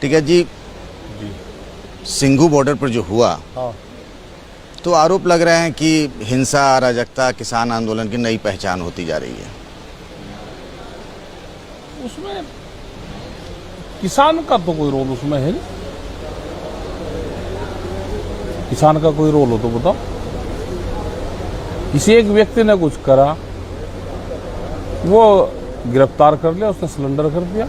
टिकैत जी, Singhu border पर जो हुआ, हाँ, तो आरोप लग रहे हैं कि हिंसा, अराजकता, किसान आंदोलन की नई पहचान होती जा रही है। उसमें किसान का तो कोई रोल उसमें है नहीं। किसान का कोई रोल हो तो बताओ। किसी एक व्यक्ति ने कुछ करा, वो गिरफ्तार कर लिया, उसने सिलेंडर कर दिया।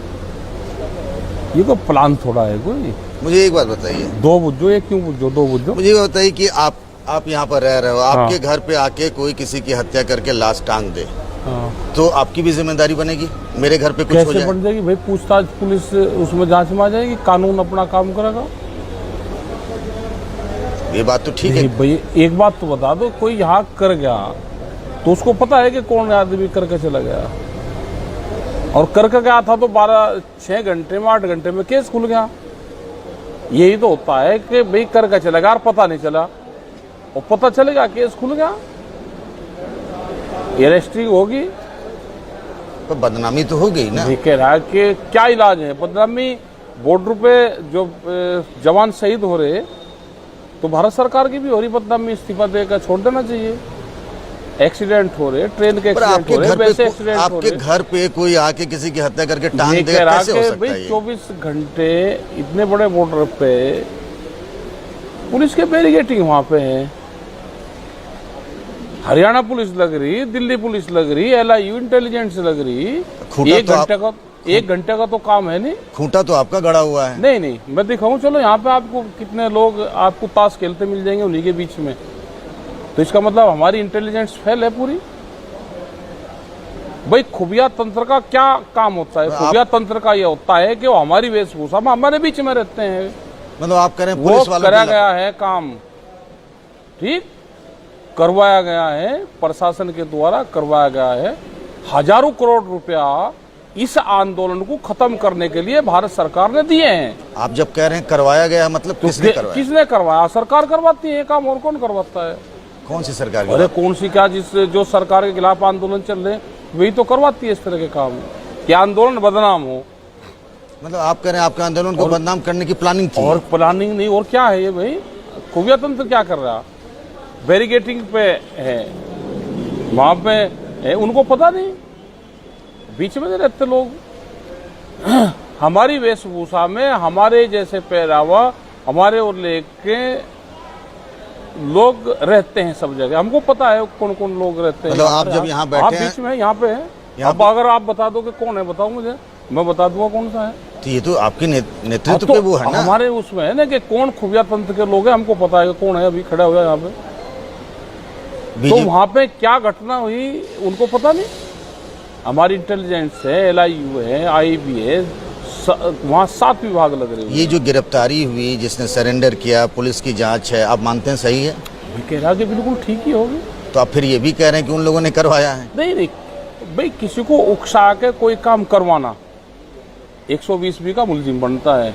ये कोई प्लान थोड़ा है कोई। मुझे एक बात बताइए, दो बुझो, एक क्यों बुझो, दो बुझो। मुझे ये बताइए कि आप यहाँ पर रह रहे हो, आपके घर पे आके कोई किसी की हत्या करके लाश टांग दे, हाँ, तो आपकी भी जिम्मेदारी बनेगी? मेरे घर पे कुछ हो कैसे जाए बन जाएगी भाई? पूछताछ पुलिस उसमें जांच में आ जाएगी, कानून अपना काम करेगा। ये बात तो ठीक है। नहीं भाई, एक बात तो बता दो, कोई यहाँ कर गया तो उसको पता है कि कौन आदमी करके चला गया, और करके गया था तो 6 घंटे में 8 घंटे में केस खुल गया। यही तो होता है कि भाई करके चला गया और पता नहीं चला, और पता चलेगा केस खुल गया, अरेस्टिंग होगी। तो बदनामी तो हो गई ना। ये कह रहा है कि क्या इलाज है बदनामी? बॉर्डर पे जो जवान शहीद हो रहे, तो भारत सरकार की भी हो रही बदनामी, इस्तीफा देकर छोड़ देना चाहिए। एक्सीडेंट हो रहे, ट्रेन के एक्सीडेंट हो रहे, वैसे एक्सीडेंट हो रहे। आपके घर पे कोई आके किसी की हत्या करके टांग ये देगा, कह रहा कैसे हो कि सकता भाई है ये? 24 घंटे इतने बड़े बॉर्डर पे पुलिस के बैरिकेटिंग वहां पे है, हरियाणा पुलिस लग रही, दिल्ली पुलिस लग रही, LIU इंटेलिजेंस लग रही। खूंटा एक घंटे का तो काम है नहीं। खूंटा तो आपका गड़ा हुआ है। नहीं नहीं, मैं दिखाऊं, चलो यहाँ पे आपको कितने लोग आपको ताश खेलते मिल जाएंगे उन्हीं के बीच में। तो इसका मतलब हमारी इंटेलिजेंस फेल है पूरी। भाई खुफिया तंत्र का क्या काम होता है? खुफिया तंत्र का ये होता है कि वो हमारी वेशभूषा में हमारे बीच में रहते हैं। मतलब आप कह रहे हैं वो पुलिस वालों करा की गया है काम, ठीक करवाया गया है, प्रशासन के द्वारा करवाया गया है। हजारों करोड़ रुपया इस आंदोलन को खत्म करने के लिए भारत सरकार ने दिए हैं। आप जब कह रहे हैं करवाया गया, मतलब किसने करवाया? किसने करवाया? सरकार करवाती है काम, और कौन करवाता है? कौन सी सरकार की? अरे कौन सी क्या, जो सरकार के खिलाफ आंदोलन चल रहे हैं वही तो करवाती है इस तरह के काम, कि आंदोलन बदनाम हो। मतलब आप कह रहे हैं आपके आंदोलन को बदनाम करने की प्लानिंग थी? और प्लानिंग नहीं, और क्या है ये भाई? खुफिया तंत्र क्या कर रहा? बैरिकेटिंग पे है, वहां पे है, उनको पता नहीं, बीच में रहते लोग। हमारी वेशभूषा में हमारे जैसे पहरावा, हमारे और लेके लोग रहते हैं सब जगह, हमको पता है कौन कौन लोग रहते हैं। मतलब आप जब यहाँ बैठे आप हैं, बीच में यहाँ पे है, अब अगर आप बता दो कि कौन है, बताओ मुझे, मैं बता दूंगा कौन सा है। तो ये तो आपके नेतृत्व तो पे वो है ना। हमारे उसमें है ना कि कौन खुफिया तंत्र के लोग हैं, हमको पता है कि कौन है अभी खड़ा हुआ यहाँ पे। तो वहां पे क्या घटना हुई उनको पता नहीं। हमारी इंटेलिजेंस है, LIU है, IB है, वहाँ 7 विभाग लग रहे हैं। ये जो गिरफ्तारी हुई, जिसने सरेंडर किया, पुलिस की जांच है, आप मानते हैं सही है? कह रहा कि बिल्कुल ठीक ही होगी। तो आप फिर ये भी कह रहे हैं कि उन लोगों ने करवाया है? नहीं नहीं भाई, किसी को उकसा के कोई काम करवाना, 120B का मुलजिम बनता है।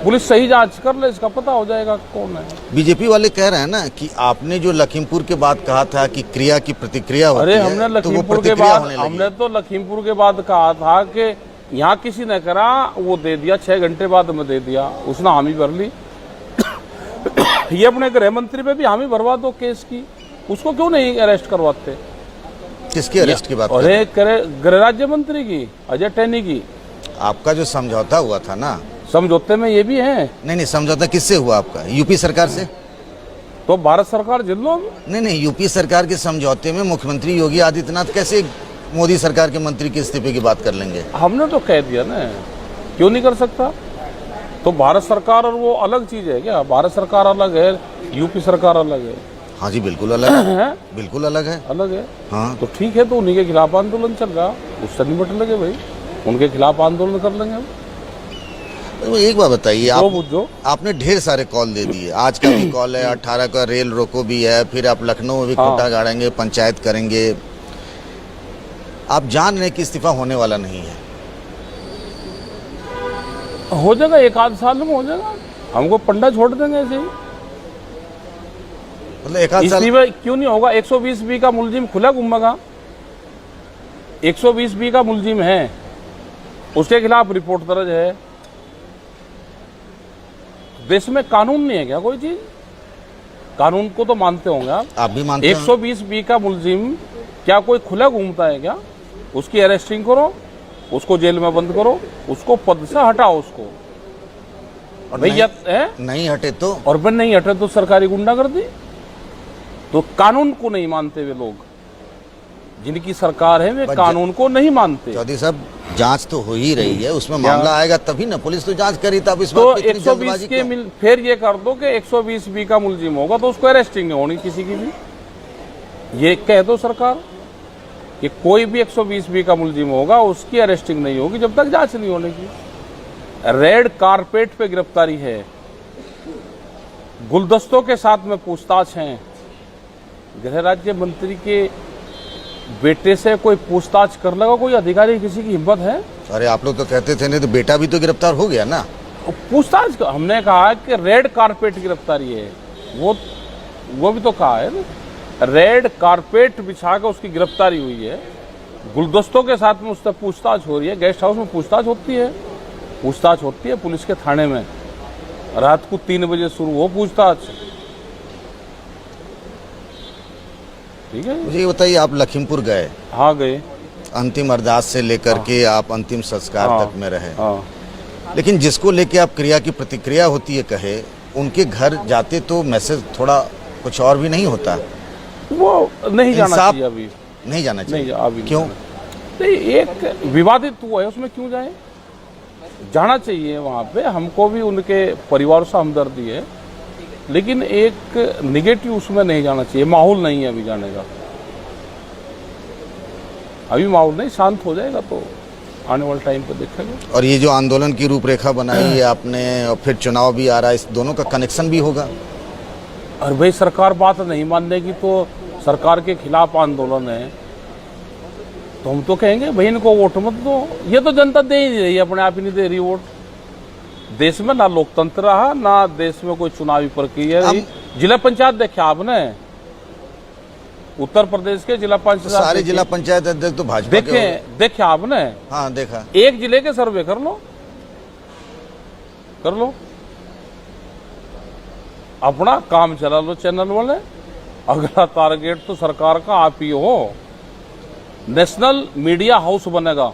पुलिस सही जांच कर ले, इसका पता हो जाएगा कौन है। बीजेपी वाले कह रहे हैं ना कि आपने जो लखीमपुर के बाद कहा था कि क्रिया की प्रतिक्रिया होती अरे है, हमने तो वो लखीमपुर के प्रतिक्रिया बाद होने लगी। हमने तो लखीमपुर के बाद कहा था कि यहाँ किसी ने करा, वो दे दिया, 6 घंटे बाद में दे दिया, उसने हामी भर ली। ये अपने गृह मंत्री पे भी हामी भरवा दो केस की, उसको क्यों नहीं अरेस्ट करवाते? किसकी अरेस्ट की बात कर अरे रहे हैं? गृह राज्य मंत्री की, अजय टैनी की। आपका जो समझौता हुआ था ना, समझौते में ये भी है। नहीं, समझौता किससे हुआ आपका? यूपी सरकार से? तो भारत सरकार जिल्लों में। नहीं, यूपी सरकार के समझौते में मुख्यमंत्री योगी आदित्यनाथ कैसे मोदी सरकार के मंत्री के इस्तीफे की बात कर लेंगे? हमने तो कह दिया ना, क्यों नहीं कर सकता? तो भारत सरकार और वो अलग चीज है क्या? भारत सरकार अलग है, यूपी सरकार अलग है। हाँ जी, बिल्कुल अलग है, बिल्कुल अलग है। अलग है, हाँ, तो ठीक है, तो उन्हीं के खिलाफ आंदोलन चल रहा, उससे निपट लगे भाई, उनके खिलाफ आंदोलन कर लेंगे हम। तो एक बात बताइए, आपने ढेर सारे कॉल दे दिए, आज का भी कॉल है, 18 का रेल रोको भी है, फिर आप लखनऊ में भी खूंटा गाड़ेंगे, पंचायत करेंगे। आप जान रहे कि इस्तीफा होने वाला नहीं है? हो जाएगा, 1 आध साल में हो जाएगा, हमको पंडा छोड़ देंगे ऐसे ही। मतलब 1 आध साल क्यों नहीं होगा? 120B का मुलजिम खुला घूमेगा, 120B का मुलजिम है, उसके खिलाफ रिपोर्ट दर्ज है, देश में कानून नहीं है क्या कोई चीज? कानून को तो मानते होंगे आप भी मानते हैं? 120B का मुलजिम क्या कोई खुला घूमता है क्या? उसकी अरेस्टिंग करो, उसको जेल में बंद करो, उसको पद से हटाओ उसको। और भैया नहीं हटे तो, और फिर नहीं हटे तो सरकारी गुंडागर्दी। तो कानून को नहीं मानते वे लोग, जिनकी सरकार है वे कानून को नहीं मानते। चौधरी साहब, जांच तो हो ही रही है, उसमें मामला आएगा तभी ना, पुलिस तो जांच करी, तब इस तो बात पे इतनी 120 जल्दबाजी के क्यों? फिर ये कर दो कि 120B का मुलजिम होगा तो उसको अरेस्टिंग नहीं होनी किसी की भी। ये कह दो सरकार कि कोई भी 120B का मुलजिम होगा उसकी अरेस्टिंग नहीं होगी जब तक जांच नहीं होने की। रेड कारपेट पे गिरफ्तारी है, गुलदस्तों के साथ में पूछताछ है। गृह राज्य मंत्री के बेटे से कोई पूछताछ कर लगा कोई अधिकारी? किसी की हिम्मत है? अरे आप लोग तो कहते थे नहीं, तो बेटा भी तो गिरफ्तार हो गया ना। पूछताछ हमने कहा कि रेड कारपेट गिरफ्तारी है, वो भी तो कहा है ना, रेड कारपेट बिछा के उसकी गिरफ्तारी हुई है। गुलदस्तों के साथ में उससे पूछताछ हो रही है। गेस्ट हाउस में पूछताछ होती है पुलिस के थाने में। रात को 3 बजे शुरू हो पूछताछ। ठीक है, मुझे ये बताइए, आप लखीमपुर गए? हाँ गए। अंतिम अरदास से लेकर के आप अंतिम संस्कार तक में रहे। हाँ। लेकिन जिसको लेके आप क्रिया की प्रतिक्रिया होती है कहे, उनके घर जाते तो मैसेज थोड़ा कुछ और भी नहीं होता? वो नहीं जाना चाहिए अभी। नहीं जाना चाहिए? नहीं, अभी क्यों? नहीं, एक विवादित हुआ है उसमें क्यों जाए? जाना चाहिए वहाँ पे। हमको भी उनके परिवार से हमदर्दी है, लेकिन एक निगेटिव उसमें नहीं जाना चाहिए। माहौल नहीं है अभी जाने का, अभी माहौल नहीं, शांत हो जाएगा तो आने वाले टाइम पे देखेंगे। और ये जो आंदोलन की रूपरेखा बनाई है आपने, और फिर चुनाव भी आ रहा है, इस दोनों का कनेक्शन भी होगा? और भाई सरकार बात नहीं मानेगी तो सरकार के खिलाफ आंदोलन है तो हम तो कहेंगे भाई इनको वोट मत दो। ये तो जनता दे ही नहीं रही, अपने आप ही नहीं दे रही वोट। देश में ना लोकतंत्र रहा, ना देश में कोई चुनावी प्रक्रिया रही। जिला पंचायत देखा आपने? उत्तर प्रदेश के जिला पंचायत, सारे जिला पंचायत अध्यक्ष तो भाजपा के। देखे आपने? हाँ देखा। एक जिले के सर्वे कर लो, अपना काम चला लो चैनल वाले। अगला टारगेट तो सरकार का आप ही हो। नेशनल मीडिया हाउस बनेगा।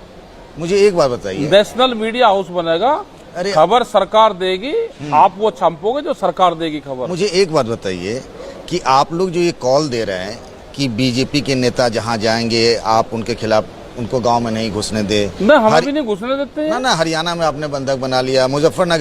मुझे एक बात बताइए, नेशनल मीडिया हाउस बनेगा। अरे खबर सरकार देगी, आप वो छापोगे जो सरकार देगी खबर। मुझे एक बात बताइए कि आप लोग जो ये कॉल दे रहे हैं कि बीजेपी के नेता जहां जाएंगे आप उनके खिलाफ, उनको गांव में नहीं घुसने दे। नहीं, हम भी नहीं घुसने देते हैं। ना हरियाणा में आपने बंधक बना लिया, मुजफ्फरनगर